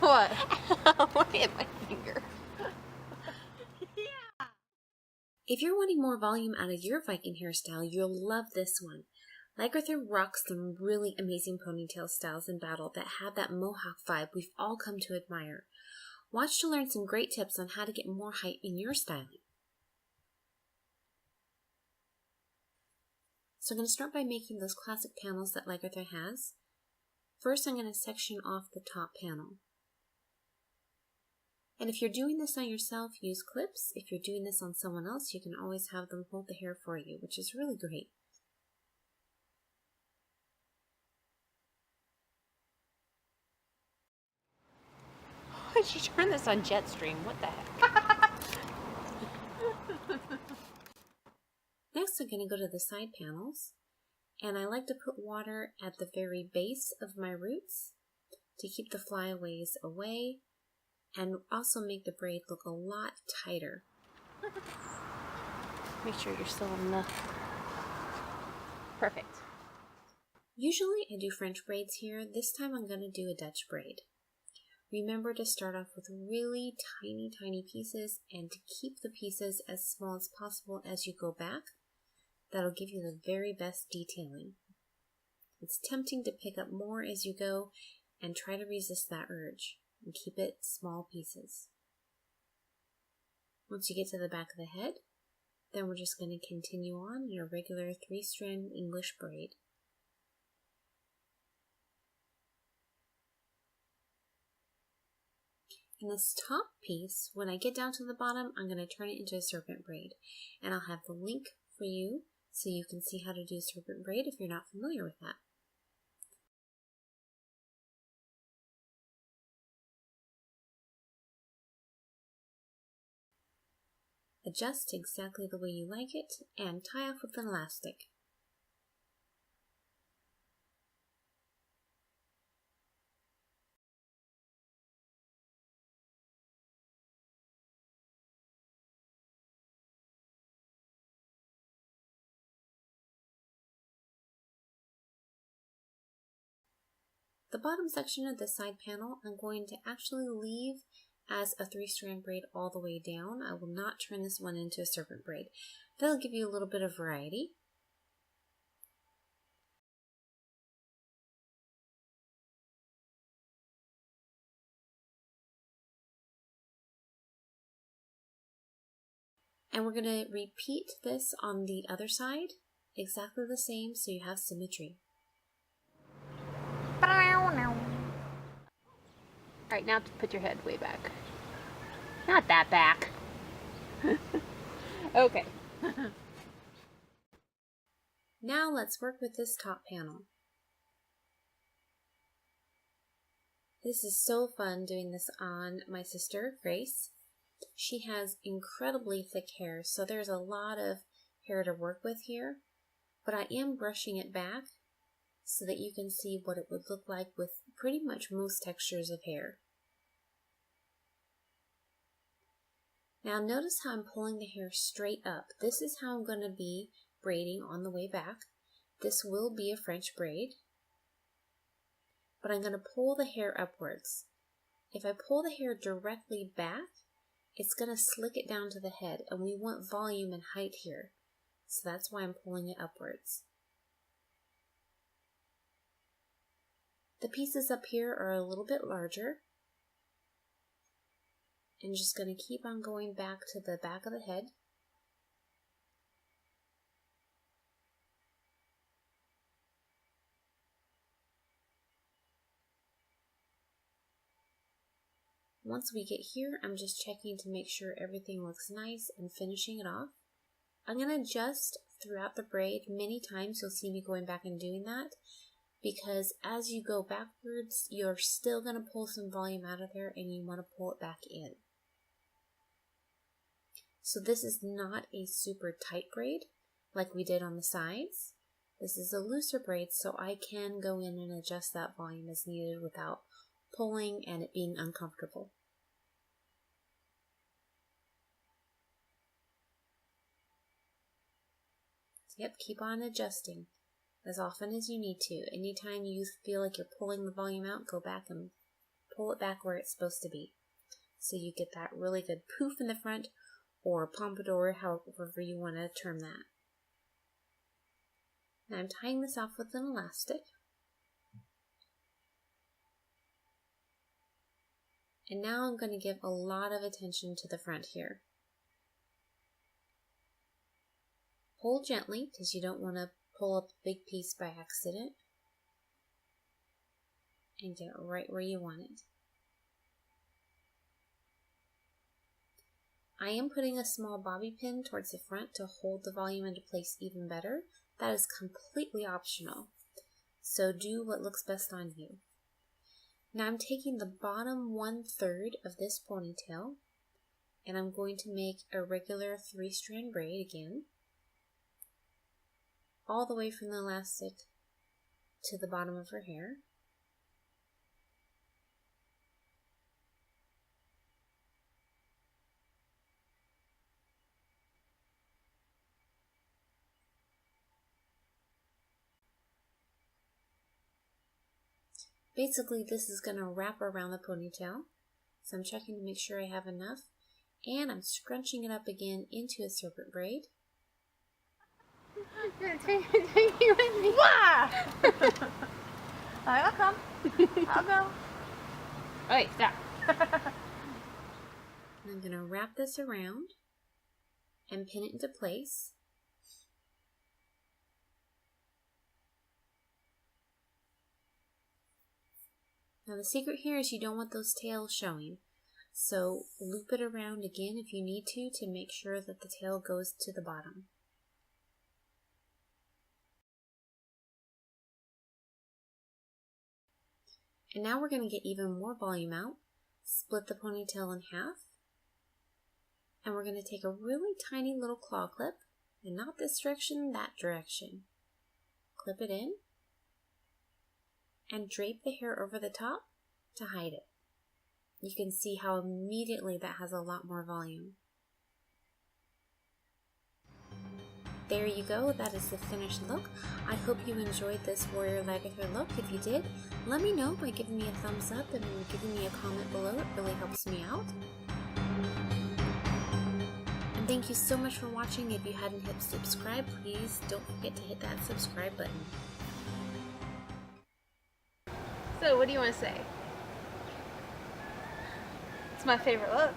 What? What hit my finger? Yeah. If you're wanting more volume out of your Viking hairstyle, you'll love this one. Lagertha rocks some really amazing ponytail styles in battle that have that Mohawk vibe we've all come to admire. Watch to learn some great tips on how to get more height in your styling. So I'm going to start by making those classic panels that Lagertha has. First, I'm going to section off the top panel. And if you're doing this on yourself, use clips. If you're doing this on someone else, you can always have them hold the hair for you, which is really great. Why did you turn this on Jetstream? What the heck? Next, I'm going to go to the side panels. And I like to put water at the very base of my roots to keep the flyaways away and also make the braid look a lot tighter. Make sure you're still in the... Perfect. Usually I do French braids here. This time I'm going to do a Dutch braid. Remember to start off with really tiny pieces and to keep the pieces as small as possible as you go back. That'll give you the very best detailing. It's tempting to pick up more as you go and try to resist that urge and keep it small pieces. Once you get to the back of the head, then we're just going to continue on in a regular 3-strand English braid. In this top piece, when I get down to the bottom, I'm going to turn it into a serpent braid. And I'll have the link for you so you can see how to do serpent braid if you're not familiar with that. Adjust exactly the way you like it and tie off with an elastic. The bottom section of the side panel I'm going to actually leave as a 3-strand braid all the way down. I will not turn this one into a serpent braid. That'll give you a little bit of variety. And we're going to repeat this on the other side, exactly the same, so you have symmetry. Alright, now put your head way back. Not that back. Okay. Now let's work with this top panel. This is so fun doing this on my sister, Grace. She has incredibly thick hair, so there's a lot of hair to work with here, but I am brushing it back so that you can see what it would look like with pretty much most textures of hair. Now notice how I'm pulling the hair straight up. This is how I'm going to be braiding on the way back. This will be a French braid, but I'm going to pull the hair upwards. If I pull the hair directly back, it's going to slick it down to the head, and we want volume and height here. So that's why I'm pulling it upwards. The pieces up here are a little bit larger. And just going to keep on going back to the back of the head. Once we get here, I'm just checking to make sure everything looks nice and finishing it off. I'm going to adjust throughout the braid. Many times you'll see me going back and doing that, because as you go backwards, you're still going to pull some volume out of there and you want to pull it back in. So this is not a super tight braid like we did on the sides. This is a looser braid, so I can go in and adjust that volume as needed without pulling and it being uncomfortable. So yep, keep on adjusting as often as you need to. Anytime you feel like you're pulling the volume out, go back and pull it back where it's supposed to be. So you get that really good poof in the front, or pompadour, however you want to term that. Now I'm tying this off with an elastic. And now I'm going to give a lot of attention to the front here. Pull gently, because you don't want to pull up a big piece by accident. And get it right where you want it. I am putting a small bobby pin towards the front to hold the volume into place even better. That is completely optional. So do what looks best on you. Now I'm taking the bottom 1/3 of this ponytail and I'm going to make a regular 3-strand braid again, all the way from the elastic to the bottom of her hair. Basically, this is going to wrap around the ponytail, so I'm checking to make sure I have enough, and I'm scrunching it up again into a serpent braid. Take me with me. I'll come. I'll go. Oh, wait, stop. I'm going to wrap this around and pin it into place. Now the secret here is you don't want those tails showing, so loop it around again if you need to make sure that the tail goes to the bottom. And now we're going to get even more volume out, split the ponytail in half, and we're going to take a really tiny little claw clip, and not this direction, that direction. Clip it in, and drape the hair over the top to hide it. You can see how immediately that has a lot more volume. There you go, that is the finished look. I hope you enjoyed this Warrior Lagertha look. If you did, let me know by giving me a thumbs up and giving me a comment below. It really helps me out. And thank you so much for watching. If you hadn't hit subscribe, please don't forget to hit that subscribe button. So, what do you want to say? It's my favorite look.